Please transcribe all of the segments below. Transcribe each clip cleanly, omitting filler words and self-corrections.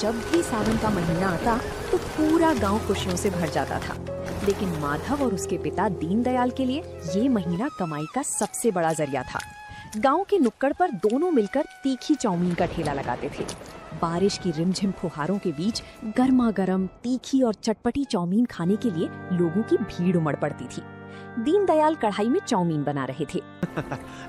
जब भी सावन का महीना आता तो पूरा गांव खुशियों से भर जाता था। लेकिन माधव और उसके पिता दीनदयाल के लिए ये महीना कमाई का सबसे बड़ा जरिया था। गांव के नुक्कड़ पर दोनों मिलकर तीखी चाउमीन का ठेला लगाते थे। बारिश की रिमझिम फुहारों के बीच गर्मा गर्म तीखी और चटपटी चाउमीन खाने के लिए लोगों की भीड़ उमड़ पड़ती थी। दीनदयाल कढ़ाई में चाउमीन बना रहे थे।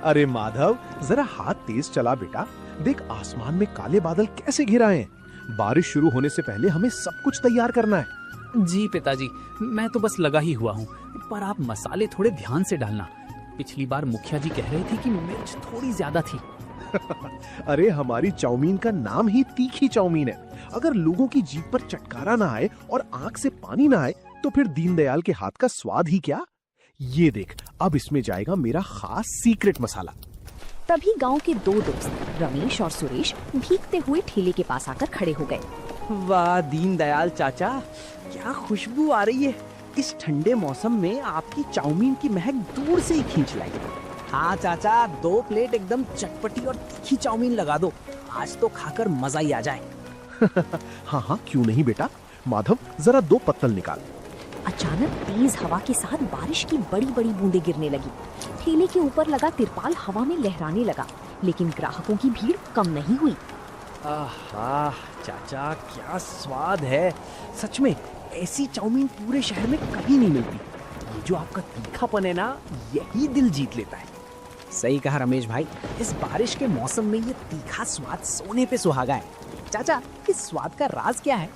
अरे माधव, जरा हाथ तेज चला बेटा। देख आसमान में काले बादल कैसे घिराए हैं। बारिश शुरू होने से पहले हमें सब कुछ तैयार करना है। जी पिताजी, मैं तो बस लगा ही हुआ हूँ, पर आप मसाले थोड़े ध्यान से डालना। पिछली बार मुखिया जी कह रहे थे कि मिर्च थोड़ी ज्यादा थी। अरे हमारी चाउमीन का नाम ही तीखी चाउमीन है। अगर लोगों की जीभ पर चटकारा ना आए और आंख से पानी ना आए तो फिर दीनदयाल के हाथ का स्वाद ही क्या। ये देख, अब इसमें जाएगा मेरा खास सीक्रेट मसाला। तभी गांव के दो दोस्त रमेश और सुरेश भीगते हुए ठेले के पास आकर खड़े हो गए। वाह दीनदयाल चाचा, क्या खुशबू आ रही है। इस ठंडे मौसम में आपकी चाउमीन की महक दूर से ही खींच लाई। हाँ चाचा, 2 प्लेट एकदम चटपटी और तीखी चाउमीन लगा दो। आज तो खाकर मजा ही आ जाए। हाँ हाँ, क्यों नहीं बेटा। माधव, जरा 2 पत्तल निकाल। अचानक तेज हवा के साथ बारिश की बड़ी बड़ी बूंदें गिरने लगी। ठेले के ऊपर लगा तिरपाल हवा में लहराने लगा, लेकिन ग्राहकों की भीड़ कम नहीं हुई। आहा चाचा, क्या स्वाद है। सच में ऐसी चाउमीन पूरे शहर में कहीं नहीं मिलती। ये जो आपका तीखापन है ना, यही दिल जीत लेता है। सही कहा रमेश भाई, इस बारिश के मौसम में ये तीखा स्वाद सोने पे सुहागा है। चाचा, इस स्वाद का राज क्या है?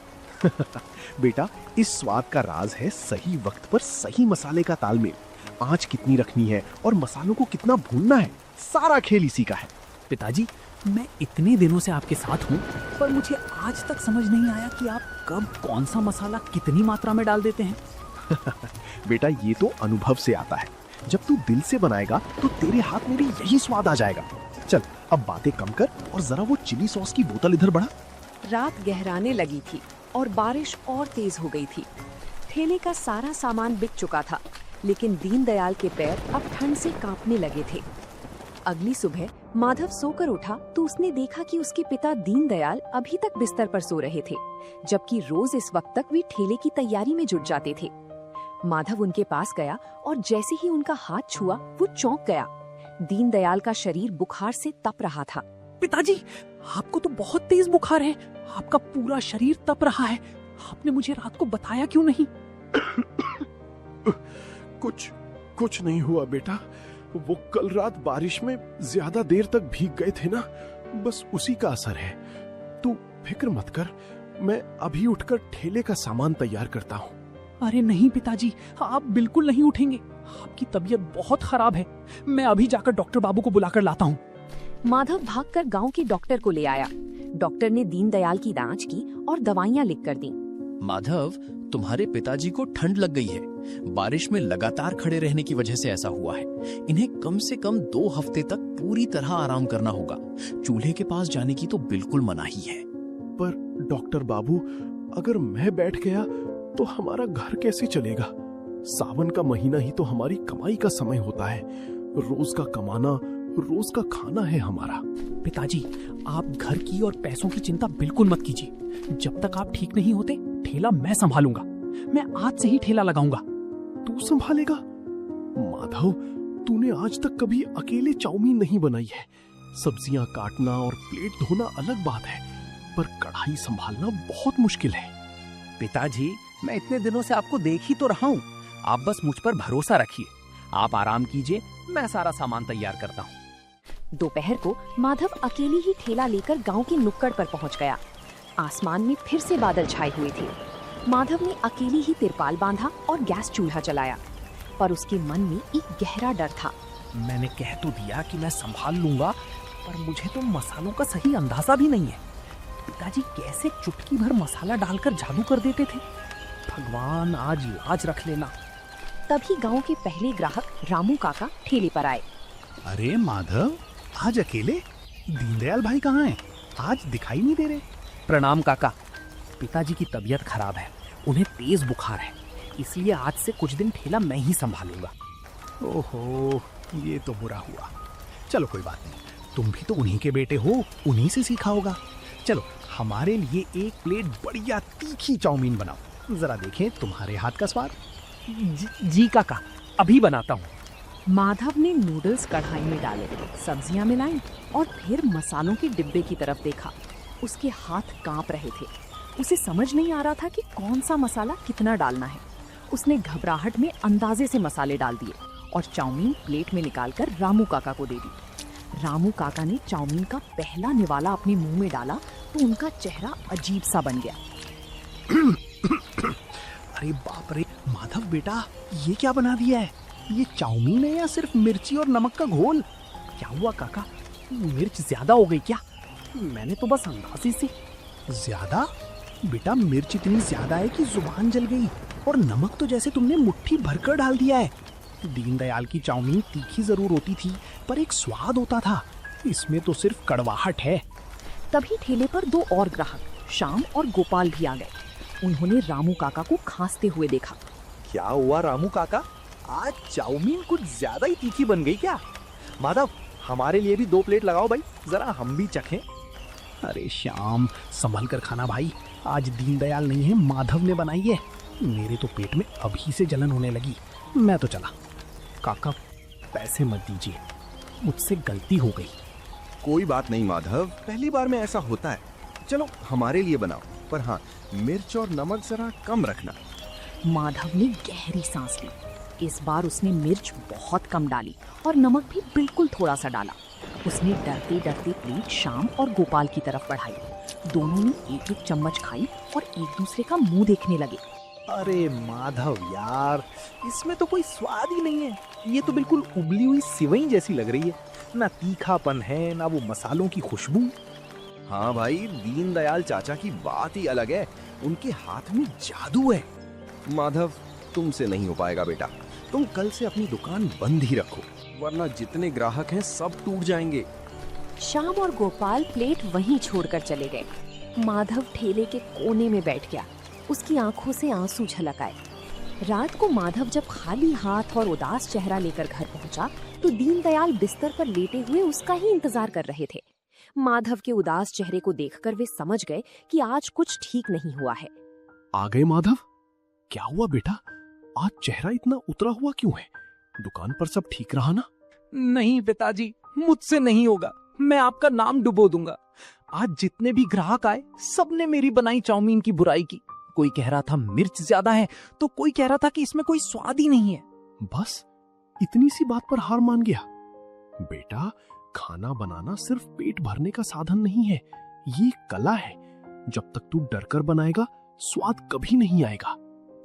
बेटा, इस स्वाद का राज है सही वक्त पर सही मसाले का तालमेल। आंच कितनी रखनी है और मसालों को कितना भूनना है, सारा खेल इसी का है। पिताजी, मैं इतने दिनों से आपके साथ हूँ, पर मुझे आज तक समझ नहीं आया कि आप कब कौन सा मसाला कितनी मात्रा में डाल देते हैं। बेटा, ये तो अनुभव से आता है। जब तू दिल से बनाएगा तो तेरे हाथ में भी यही स्वाद आ जाएगा। चल अब बातें कम कर और जरा वो चिली सॉस की बोतल इधर बढ़ा। रात गहराने लगी थी और बारिश और तेज हो गई थी। ठेले का सारा सामान बिक चुका था, लेकिन दीनदयाल के पैर अब ठंड से कांपने लगे थे। अगली सुबह माधव सोकर उठा तो उसने देखा कि उसके पिता दीनदयाल अभी तक बिस्तर पर सो रहे थे, जबकि रोज इस वक्त तक वे ठेले की तैयारी में जुट जाते थे। माधव उनके पास गया और जैसे ही उनका हाथ छुआ वो चौंक गया। दीनदयाल का शरीर बुखार से तप रहा था। पिताजी, आपको तो बहुत तेज बुखार है। आपका पूरा शरीर तप रहा है। आपने मुझे रात को बताया क्यों नहीं? कुछ नहीं हुआ बेटा। वो कल रात बारिश में ज्यादा देर तक भीग गए थे ना, बस उसी का असर है। तू फिक्र मत कर, मैं अभी उठकर ठेले का सामान तैयार करता हूँ। अरे नहीं पिताजी, आप बिल्कुल नहीं उठेंगे। आपकी तबीयत बहुत खराब है। मैं अभी जाकर डॉक्टर बाबू को बुलाकर लाता हूँ। माधव भागकर गांव के डॉक्टर को ले आया। डॉक्टर ने दीनदयाल की जांच की और दवाइयां लिखकर दी। माधव, तुम्हारे पिताजी को ठंड लग गई है। बारिश में लगातार खड़े रहने की वजह से ऐसा हुआ है। इन्हें कम से कम 2 हफ्ते तक पूरी तरह आराम करना होगा। चूल्हे के पास जाने की तो बिल्कुल मनाही है। पर डॉक्टर बाबू, अगर मैं बैठ गया तो हमारा घर कैसे चलेगा? सावन का महीना ही तो हमारी कमाई का समय होता है। रोज का कमाना, रोज का खाना है हमारा। पिताजी, आप घर की और पैसों की चिंता बिल्कुल मत कीजिए। जब तक आप ठीक नहीं होते, ठेला मैं संभालूंगा। मैं आज से ही ठेला लगाऊंगा। तू संभालेगा? माधव, तूने आज तक कभी अकेले चाउमीन नहीं बनाई है। सब्जियां काटना और प्लेट धोना अलग बात है, पर कढ़ाई संभालना बहुत मुश्किल है। पिताजी, मैं इतने दिनों से आपको देख ही तो रहा हूँ। आप बस मुझ पर भरोसा रखिए। आप आराम कीजिए, मैं सारा सामान तैयार करता हूँ। दोपहर को माधव अकेले ही ठेला लेकर गांव के नुक्कड़ पर पहुंच गया। आसमान में फिर से बादल छाए हुए थे। माधव ने अकेले ही तिरपाल बांधा और गैस चूल्हा जलाया, पर उसके मन में एक गहरा डर था। मैंने कह तो दिया कि मैं संभाल लूंगा, पर मुझे तो मसालों का सही अंदाजा भी नहीं है। पिताजी कैसे चुटकी भर मसाला डालकर जादू कर देते थे। भगवान, आज लाज रख लेना। तभी गांव के पहले ग्राहक रामू काका ठेले पर आए। अरे माधव, आज अकेले? दीनदयाल भाई कहाँ हैं? आज दिखाई नहीं दे रहे। प्रणाम काका। पिताजी की तबीयत खराब है, उन्हें तेज बुखार है, इसलिए आज से कुछ दिन ठेला मैं ही संभालूंगा। ओहो, ये तो बुरा हुआ। चलो कोई बात नहीं, तुम भी तो उन्हीं के बेटे हो, उन्हीं से सीखा होगा। चलो हमारे लिए एक प्लेट बढ़िया तीखी चाउमीन बनाओ, जरा देखें तुम्हारे हाथ का स्वाद। जी काका, अभी बनाता हूँ। माधव ने नूडल्स कढ़ाई में डाले, सब्जियां मिलाई और फिर मसालों के डिब्बे की तरफ देखा। उसके हाथ कांप रहे थे। उसे समझ नहीं आ रहा था कि कौन सा मसाला कितना डालना है। उसने घबराहट में अंदाजे से मसाले डाल दिए और चाउमीन प्लेट में निकालकर रामू काका को दे दी। रामू काका ने चाउमीन का पहला निवाला अपने मुंह में डाला तो उनका चेहरा अजीब सा बन गया। अरे बाप रे माधव बेटा, ये क्या बना दिया है? ये चाउमीन है या सिर्फ मिर्ची और नमक का घोल? क्या हुआ काका, मिर्च ज्यादा हो गई क्या? मैंने तो बस अंदाजे से। ज्यादा? बेटा मिर्च इतनी ज्यादा है कि जुबान जल गई, और नमक तो जैसे तुमने मुट्ठी भरकर डाल दिया है। दीनदयाल की चाउमीन तीखी जरूर होती थी, पर एक स्वाद होता था। इसमें तो सिर्फ कड़वाहट है। तभी ठेले पर दो और ग्राहक श्याम और गोपाल भी आ गए। उन्होंने रामू काका को खांसते हुए देखा। क्या हुआ रामू काका, आज चाउमीन कुछ ज्यादा ही तीखी बन गई क्या? माधव, हमारे लिए भी 2 प्लेट लगाओ भाई, जरा हम भी चखें। अरे श्याम, संभल कर खाना भाई, आज दीनदयाल नहीं है, माधव ने बनाई है। मेरे तो पेट में अभी से जलन होने लगी। मैं तो चला। काका पैसे मत दीजिए, मुझसे गलती हो गई। कोई बात नहीं माधव, पहली बार में ऐसा होता है। चलो हमारे लिए बनाओ, पर हाँ मिर्च और नमक जरा कम रखना। माधव ने गहरी सांस ली। इस बार उसने मिर्च बहुत कम डाली और नमक भी बिल्कुल थोड़ा सा डाला। उसने डरते डरते प्लेट श्याम और गोपाल की तरफ बढ़ाई। दोनों ने एक एक चम्मच खाई और एक दूसरे का मुंह देखने लगे। अरे माधव यार, इसमें तो कोई स्वाद ही नहीं है। ये तो बिल्कुल उबली हुई सिवई जैसी लग रही है। ना तीखापन है, ना वो मसालों की खुशबू। हाँ भाई, दीनदयाल चाचा की बात ही अलग है। उनके हाथ में जादू है। माधव, तुमसे नहीं हो पाएगा बेटा। तुम कल से अपनी दुकान बंद ही रखो, वरना जितने ग्राहक हैं सब टूट जाएंगे। श्याम और गोपाल प्लेट वहीं छोड़कर चले गए। माधव ठेले के कोने में बैठ गया। उसकी आंखों से आंसू झलक आए। रात को माधव जब खाली हाथ और उदास चेहरा लेकर घर पहुंचा तो दीनदयाल बिस्तर पर लेटे हुए उसका ही इंतजार कर रहे थे। माधव के उदास चेहरे को देखकर वे समझ गए कि आज कुछ ठीक नहीं हुआ है। आ गए माधव? क्या हुआ बेटा, आज चेहरा इतना उतरा हुआ क्यों है? दुकान पर सब ठीक रहा ना? नहीं पिताजी, मुझसे नहीं होगा। मैं आपका नाम डुबो दूंगा। आज जितने भी ग्राहक आए, सबने मेरी बनाई चाउमीन की बुराई की। कोई कह रहा था मिर्च ज्यादा है, तो कोई कह रहा था कि इसमें कोई स्वाद ही नहीं है। बस इतनी सी बात पर हार मान गया? बेटा, खाना बनाना सिर्फ पेट भरने का साधन नहीं है, ये कला है। जब तक तू डरकर बनाएगा, स्वाद कभी नहीं आएगा।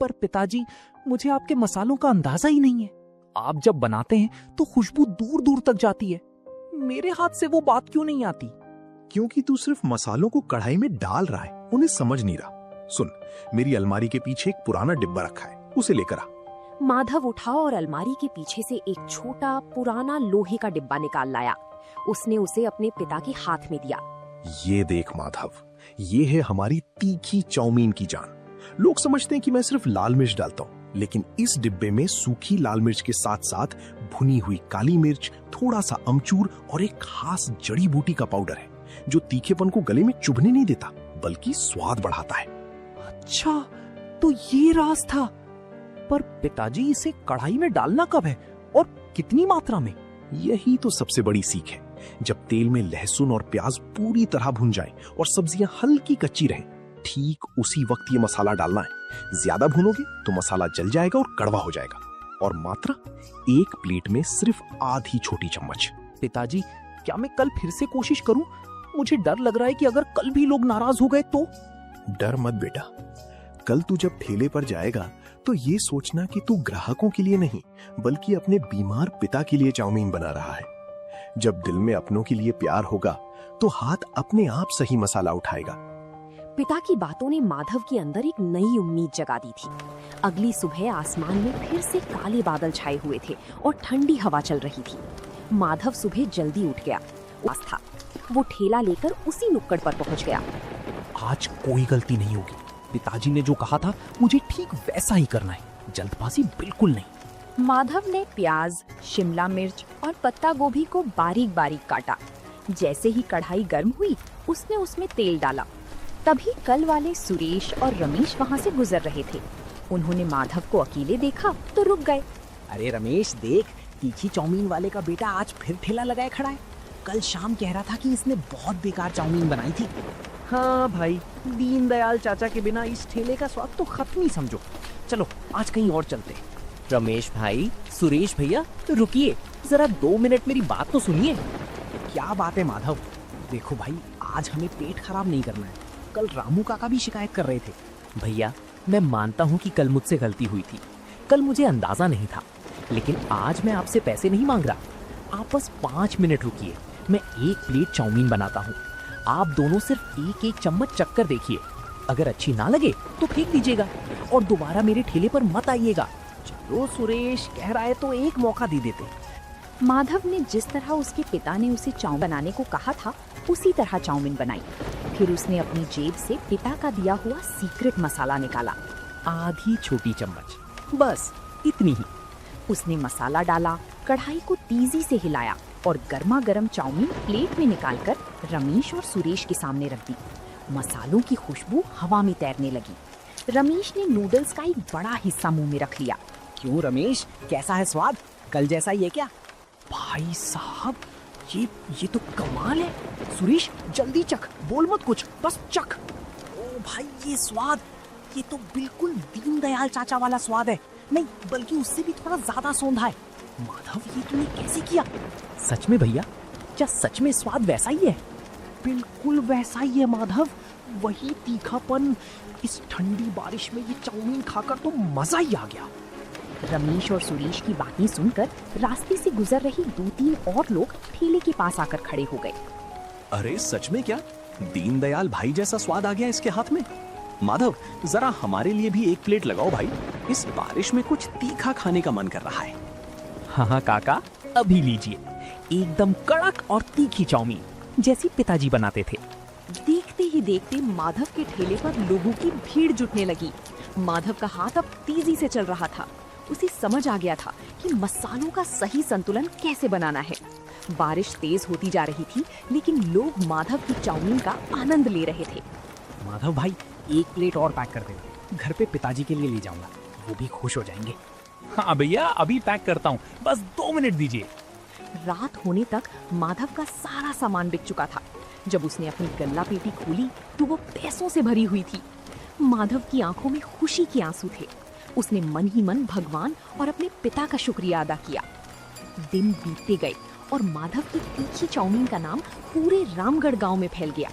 पर पिताजी, मुझे आपके मसालों का अंदाजा ही नहीं है। आप जब बनाते हैं तो खुशबू दूर दूर तक जाती है। मेरे हाथ से वो बात क्यों नहीं आती? क्योंकि तू सिर्फ मसालों को कढ़ाई में डाल रहा है, उन्हें समझ नहीं रहा। सुन, मेरी अलमारी के पीछे एक पुराना डिब्बा रखा है, उसे लेकर आ। माधव उठा और अलमारी के पीछे से एक छोटा पुराना लोहे का डिब्बा निकाल लाया। उसने उसे अपने पिता के हाथ में दिया। ये देख माधव, ये है हमारी तीखी चाउमीन की जान। लोग समझते हैं कि मैं सिर्फ लाल मिर्च डालता हूँ, लेकिन इस डिब्बे में सूखी लाल मिर्च के साथ साथ भुनी हुई काली मिर्च, थोड़ा सा अमचूर और एक खास जड़ी बूटी का पाउडर है, जो तीखेपन को गले में चुभने नहीं देता, बल्कि स्वाद बढ़ाता है। अच्छा, तो ये राज था। पर पिताजी, इसे कढ़ाई में डालना कब है और कितनी मात्रा में? यही तो सबसे बड़ी सीख है। जब तेल में लहसुन और प्याज पूरी तरह भुन जाए और सब्जियां हल्की कच्ची रहें, ठीक उसी वक्त ये मसाला डालना है। ज्यादा भुनोगे तो मसाला जल जाएगा और कड़वा हो जाएगा। और मात्रा एक प्लेट में सिर्फ आधी छोटी चम्मच। पिताजी, क्या मैं कल फिर से कोशिश करूं? मुझे डर लग रहा है कि अगर कल भी लोग नाराज हो गए तो। डर मत बेटा, कल तू जब ठेले पर जाएगा तो ये सोचना कि तू ग्राहकों के लिए नहीं, बल्कि अपने बीमार पिता के लिए चाउमीन बना रहा है। जब दिल में अपनों के लिए प्यार होगा तो हाथ अपने आप सही मसाला उठाएगा। पिता की बातों ने माधव के अंदर एक नई उम्मीद जगा दी थी। अगली सुबह आसमान में फिर से काले बादल छाए हुए थे और ठंडी हवा चल रही थी। माधव सुबह जल्दी उठ गया। था वो ठेला लेकर उसी नुक्कड़ पर पहुंच गया। आज कोई गलती नहीं होगी। पिताजी ने जो कहा था, मुझे ठीक वैसा ही करना है। जल्दबाजी बिल्कुल नहीं। माधव ने प्याज, शिमला मिर्च और पत्ता गोभी को बारीक बारीक काटा। जैसे ही कढ़ाई गर्म हुई उसने उसमें तेल डाला। तभी कल वाले सुरेश और रमेश वहाँ से गुजर रहे थे। उन्होंने माधव को अकेले देखा तो रुक गए। अरे रमेश देख, तीखी चाउमीन वाले का बेटा आज फिर ठेला लगाए खड़ा है। कल शाम कह रहा था कि इसने बहुत बेकार चाउमीन बनाई थी। हाँ भाई, दीनदयाल चाचा के बिना इस ठेले का स्वाद तो खत्म ही समझो। चलो आज कहीं और चलते हैं। रमेश भाई, सुरेश भैया, रुकिए, जरा 2 मिनट मेरी बात तो सुनिए। क्या बात है माधव? देखो भाई, आज हमें पेट खराब नहीं करना है। कल रामू काका भी शिकायत कर रहे थे। भैया, मैं मानता हूँ कि कल मुझसे गलती हुई थी। कल मुझे अंदाजा नहीं था, लेकिन आज मैं आपसे पैसे नहीं मांग रहा। आप बस 5 मिनट रुकिए, मैं 1 प्लेट चाउमीन बनाता हूँ। आप दोनों सिर्फ 1-1 चम्मच चक्कर देखिए। अगर अच्छी ना लगे तो फेंक दीजिएगा और दोबारा मेरे ठेले पर मत आइएगा। चलो सुरेश कह रहा है तो एक मौका दे देते। माधव ने जिस तरह उसके पिता ने उसे चाउमीन बनाने को कहा था उसी तरह चाउमीन बनाई। फिर उसने अपनी जेब से पिता का दिया हुआ सीक्रेट मसाला निकाला। आधी छोटी चम्मच, बस इतनी ही। उसने मसाला डाला, कढ़ाई को तेजी से हिलाया और गर्मा गर्म चाउमीन प्लेट में निकालकर रमेश और सुरेश के सामने रख दी। मसालों की खुशबू हवा में तैरने लगी। रमेश ने नूडल्स का एक बड़ा हिस्सा मुंह में रख लिया। क्यों रमेश, कैसा है स्वाद? कल जैसा ही है क्या? भाई साहब, ये तो कमाल है। सुरेश जल्दी चख, बोल मत कुछ, बस चख। ओ भाई, ये स्वाद, ये तो बिल्कुल दीनदयाल चाचा वाला स्वाद है। नहीं, बल्कि उससे भी थोड़ा ज्यादा सौंधा है। माधव, ये तूने कैसे किया? सच में भैया, क्या सच में स्वाद वैसा ही है? बिल्कुल वैसा ही है माधव, वही तीखापन। इस ठंडी बारिश में ये चाउमीन खाकर तो मजा ही आ गया। रमेश और सुरेश की बातें सुनकर रास्ते से गुजर रही 2-3 और लोग ठेले के पास आकर खड़े हो गए। अरे सच में क्या दीनदयाल भाई जैसा स्वाद आ गया इसके हाथ में? माधव, जरा हमारे लिए भी 1 प्लेट लगाओ भाई। इस बारिश में कुछ तीखा खाने का मन कर रहा है। हाँ काका, अभी लीजिए। एकदम कड़क और तीखी चाउमीन, जैसी पिताजी बनाते थे। देखते ही देखते माधव के ठेले पर लोगों की भीड़ जुटने लगी। माधव का हाथ अब तेजी से चल रहा था। उसे समझ आ गया था कि मसालों का सही संतुलन कैसे बनाना है। बारिश तेज होती जा रही थी, लेकिन लोग माधव की चाउमीन का आनंद ले रहे थे। माधव भाई, 1 प्लेट और पैक कर दे। घर पे पिताजी के लिए ले जाऊंगा, वो भी खुश हो जाएंगे। हाँ भैया, अभी पैक करता हूँ, बस 2 मिनट दीजिए। रात होने तक माधव का सारा सामान बिक चुका था। जब उसने अपनी गल्ला पेटी खोली तो वो पैसों से भरी हुई थी। माधव की आंखों में खुशी के आंसू थे। उसने मन ही मन भगवान और अपने पिता का शुक्रिया अदा किया। दिन बीतते गए और माधव की तीखी चाउमीन का नाम पूरे रामगढ़ गांव में फैल गया।